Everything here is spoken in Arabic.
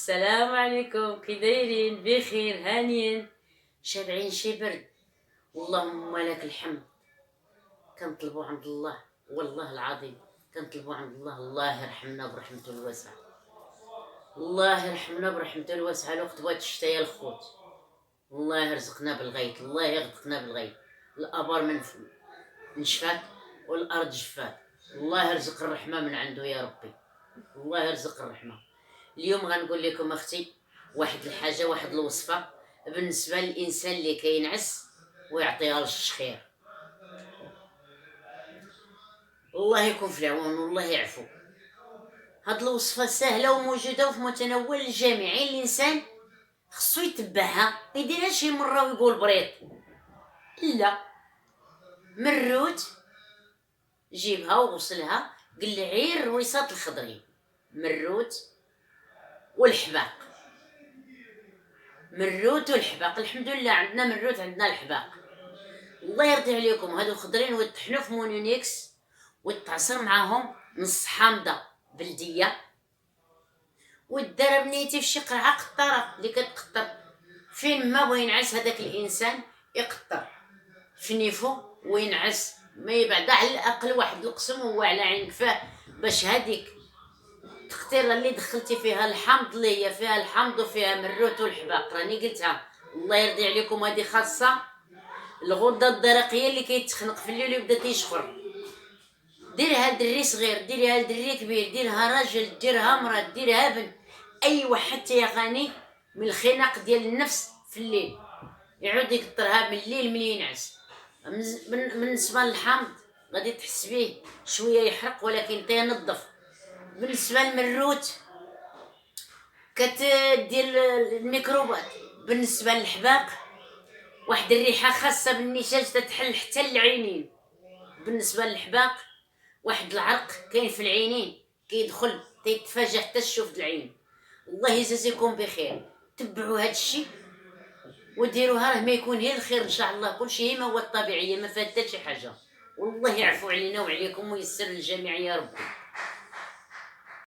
السلام عليكم، كي دايرين؟ بخير هانيين شابعين شي برد. اللهم لك الحمد. كنطلبوا عند الله والله العظيم، كنطلبوا عند الله الله يرحمنا برحمته الواسعه، الله يرحمنا برحمته الواسعه. الوقت بغات الشتا يا الخوت، الله يرزقنا بالغيث، الله يغدقنا بالغيث. الابار من شفات والارض جفات، الله يرزق الرحمه من عنده يا ربي، الله يرزق الرحمه. اليوم غنقول لكم اختي واحد الحاجه، واحد الوصفه بالنسبه للانسان اللي كينعس ويعطيها للشخير. الله يكون في العون والله يعفو. هاد الوصفه سهله وموجوده وفي متناول الجميع، الانسان خصو يتبعها، ما يديرها شي مره ويقول بريط لا. مروت جيبها وغسلها، قلعي الرويصات الخضرين، مروت والحباق. مروت والحباق، الحمد لله عندنا مروت عندنا الحباق، الله يرضي عليكم. هادو خضرين ويطحنوا في مونونيكس ويتعصر معاهم نص حامضه بلديه، والدرب نيتي في شي قرعه قطره اللي كتقطر فين ما بغى ينعس هذاك الانسان، يقطر في نيفو وينعس، ما يبعد على الاقل واحد القسم هو على عين كفاه، باش هذيك التقطيره اللي دخلتي فيها الحامض، اللي هي فيها الحامض وفيها مروت والحباق، راني قلتها الله يرضي عليكم. هذه خاصه الغده الدرقيه اللي كيتخنق في الليل ويبدا تيشخر. ديرها دري صغير، ديرها لدري كبير، ديرها راجل، ديرها مرأة، ديرها بنت، اي واحد تيغاني من الخناق ديال النفس في الليل يعود يقطرها بالليل ملي ينعس. بالنسبه للحامض غادي تحس به شويه يحرق ولكن تينظف. بالنسبه للمروت كتدير الميكروبات. بالنسبه للحباق واحد الريحه خاصه بالنساج تتحل حتى العينين. بالنسبه للحباق واحد العرق كاين في العينين كيدخل تيتفاجئ حتى تشوف العين. الله يجازيكم بخير، تبعوا هذا الشيء وديروها، راه ما يكون هي الخير ان شاء الله. كلشي ما هو الطبيعيه، ما فات حتى شي حاجه. والله يعفو علينا وعليكم ويسر للجميع يا رب.